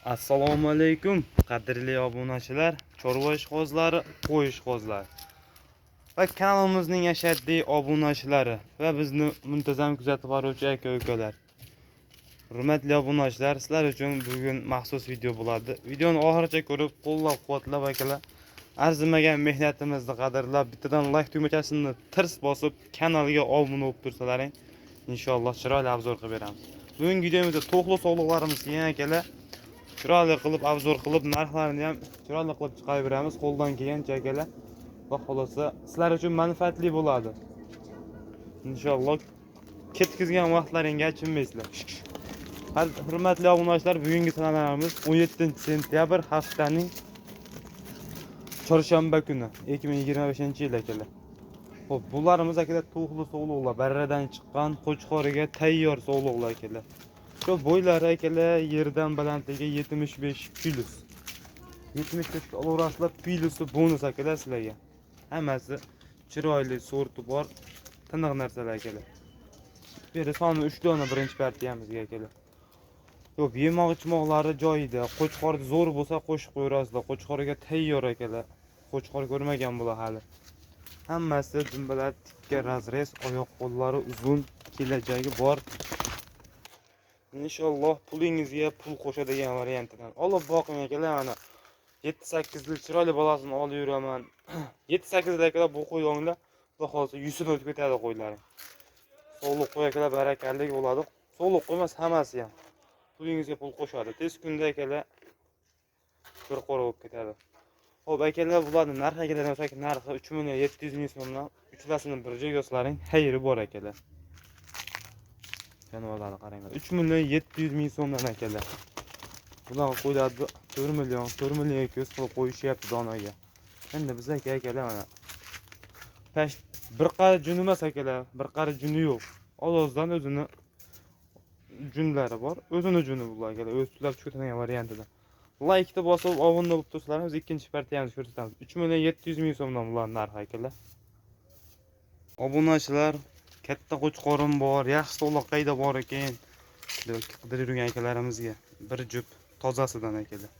Assalomu alaykum qadrli obunachilar, chorva ishqibozlari, qo'y ishqibozlari va kanalimizning ashaddiy obunachilari va bizni muntazam kuzatib boruvchi aka-ukalar. Hurmatli obunachilar, sizlar uchun bugun maxsus video bo'ladi. Videoni oxirigacha ko'rib, qo'llab-quvvatlab akalar, arzimagan mehnatimizni qadrlab, bittadan like tugmachasini tirs bosib, kanalga obuna bo'lib tursalaring, inshaalloh chiroyli obzor qilib beramiz. Bugungi videomizda to'qli sog'liqlarimiz yana akalar chiroyli qilib obzor qilib, narxlarini ham chiroyli qilib chiqarib beramiz qo'ldan kelgancha akalar. Va xolosa sizlar uchun manfaatli bo'ladi. Inshaalloh ketkizgan vaqtlaringga achinmaysizlar. Hurmatli obunachilar, bugungi sanalarimiz 17-sentyabr haftaning chorshanba kuni 2025-yil akalar. Xo'p, bularimiz akalar to'qli sog'liqlar, barradan chiqqan qo'chqoriga tayyor sog'liqlar akalar. Shu bo'ylari akalar yerdan balandligi 75 plus. 75 kilogrammlar plusi bonus akalar sizlarga. Hammasi chiroyli sorti bor, tiniq narsalar akalar. Beri soni 3 dona birinchi partiyamizga akalar. Yo'q, yemoq-ichmoqlari joyida. Qo'chqor zo'r bo'lsa qo'shib qo'yasizlar. Qo'chqoriga tayyor akalar. Qo'chqor ko'rmagan bular hali. Hammasi dumbalar tikka razrez, oyoq qo'llari uzun, kelajagi bor. Inshaalloh pulingizga pul qo'shadigan variantidan olib boqing akalar. Mana 7-8 yil chiroyli bolasini olib yuraman. 7-8 yilda bu qo'yinglar, xudo xolsa 100 dan o'tib ketadi qo'ylaring. Sog'liq qo'y akalar, barakallik bo'ladi. Sog'liq qo'ymas hammasi ham. Pulingizga pul qo'shadi. Tez kunda akalar bir qora bo'lib ketadi. Xo'p akalar, bularning narxiga keladigan narxi 3.700.000 so'mdan uchlasini bir joyga yoslaring, xayri bor akalar. Janolarni qaranglar. 3.700.000 so'mdan akalar. Bular qo'yadi 4 million ko'z qilib qo'yishyapti donaga. Endi bizga akalar mana pash bir qari jun emas akalar, bir qari juni yo'q. Olozdan o'zini junlari bor. O'zini juni bular akalar, o'z tulab chiqadigan variantida. Like-ni bosib obuna bo'lib tursangiz, ikkinchi partiyamizni ko'rsatamiz. 3.700.000 so'mdan bular narxi akalar. Obunachilar, katta qo'chqorim bor, yaxshi to'liq qayda bor ekan deb qidirib yurgan akalarimizga bir jup tozasidan akalar.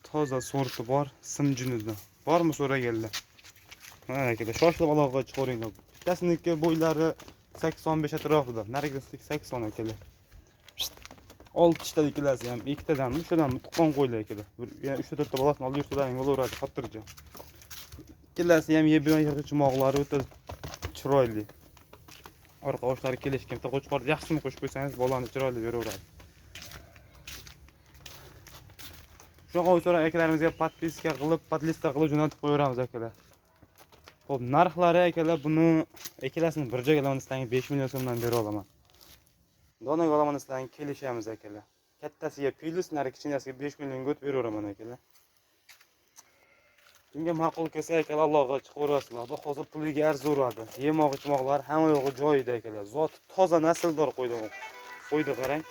Toza sorti bor, simjunidan. Bormi so'raganlar? Mana akalar, shoshilib aloqa chiqaringlar. Bittasiniki bo'ylari 85 atrofida, narigisiniki 80 akalar. 6 ta ikkalasi ham ikkitadanmi, shudanmi tuqqan qo'ylar akalar. Yana 3 ta bolasini olib yursalaring bo'laveradi, xotirjam. Ikkalasi ham yeb-yegan yirg'ichmoqlari o'ta chiroyli. Orqa oshlari kelishgan. Bitta qo'chqorni yaxshimi qo'shib qo'ysangiz, bolani chiroyli yuraveradi. Shunaqa o'yso'ra akalarimizga podpiska qilib, podlista qilib jo'natib qo'yamiz akalar. Xo'p, narxlari akalar, buni ikkalasini bir joyga olamanisdan 5 million so'mdan bera olaman. Donaga olamanisdan kelishamiz akalar. Kattasiga plus, nari kichkinasiga 5 million o'tib beraveraman akalar. Kimga ma'qul kelsa akalar, Allohga chiqaverasizlar. Bu hozir puliga arzuradi. Yemoq-ichmoqlar hamma yo'g'i joyida akalar. Zot toza nasldor qo'ydi. Qo'ydi qarang.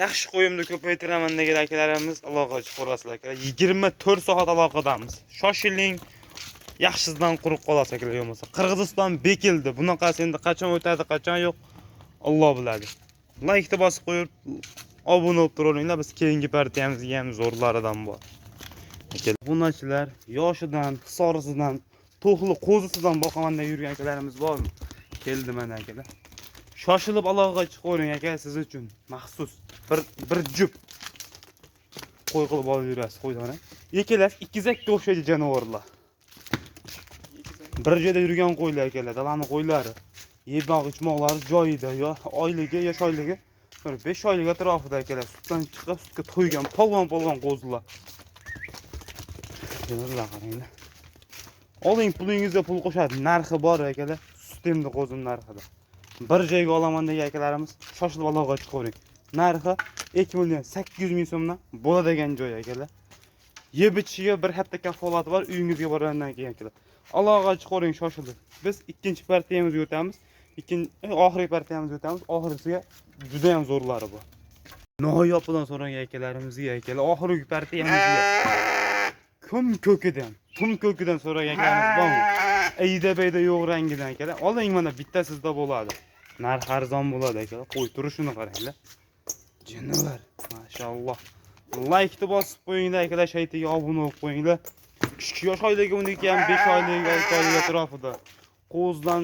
Yaxshi qo'yimni ko'paytiraman degan akalarimiz, Allohga chiqaverasizlar akalar. 24 soat aloqadamiz. Shoshiling. Yaxshisidan quruq qolasiz akalar, bo'lmasa. Qirg'iziston bekildi. Bunaqasi endi qachon o'tadi, qachon yo'q, Alloh biladi. Like-ni bosib qo'yib, obuna bo'lib turavering. Biz keyingi partiyamizga ham zo'rlaridan bor. Obunachilar, yoshidan, hisorisidan, to'qli qo'zisidan boqamanda yurgan akalarimiz bormi? Keldi mana akalar. Shoshilib aloqaga chiqavering aka, siz uchun maxsus bir jup qo'y qilib olib yurasiz qo'ydan. Ikkalasi ikkizakka o'xshaydi jonivorlar. Bir joyda yurgan qo'ylar akalar, dalaning qo'ylari. Yemoq-ichmoqlari joyida, yo oyligi, yosh oyligi 5 oylik atrofida akalar. Sutdan chiqib, sutga to'ygan polvon qo'zilar. Janolar qaranglar. Oling, pulingizga pul qo'shadi. Narxi bor akalar. Sistemda qo'zim narxida. Bir joyga olaman degan akalarimiz shoshilib aloqaga chiqavering. Narxi 2.800.000 so'mdan bo'ladigan joy akalar. Yeb-ichiga bir hafta kafolati bor, uyingizga borgandan keyin akalar. Aloqaga chiqavering shoshilib. Biz ikkinchi partiyamizga o'tamiz. Oxirgi partiyamizga o'tamiz. Oxirisiga juda ham zo'rlari bor. Noyob bilan so'ragan akalarimizga akalar, oxirgi partiyamizga tum ko'kidan so'ragan akalarimiz bormi? Ayda-bayda yo'q rangidan akalar. Oling, mana bittasizda bo'ladi. Narx arzon bo'ladi akalar. Qo'y turishini qaranglar. Canavar. Maşallah. Like de bosib qo'yinglar akalar, shaytiga obuna bo'lib qo'yinglar. 2 yosh oilaga uniki ham 5 oylik, 6 oylik atrofida. Qo'zdan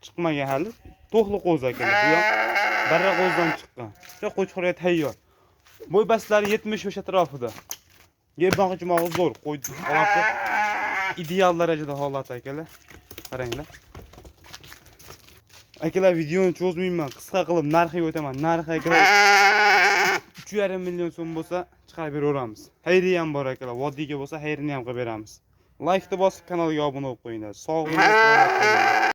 chiqmagan hali. To'xli qo'z akalar. Bu ham barra qo'zdan chiqqan. Shu qo'chqorga tayyor. Bo'y baslari 75 atrofida. Yeb bag'ijmog'i zo'r. Qo'y holati ideal darajada holat akalar. Qaranglar. Akalar videoni cho'zmayman, qisqa qilib narxiga o'taman. Narxi akalar 3,5 million so'm bo'lsa chiqarib beraveramiz. Xayri ham bor akalar. Vodiyga bo'lsa xayrini ham qilib beramiz. Like de bosib kanalga obuna bo'lib qo'yinglar. Sog' bo'ling.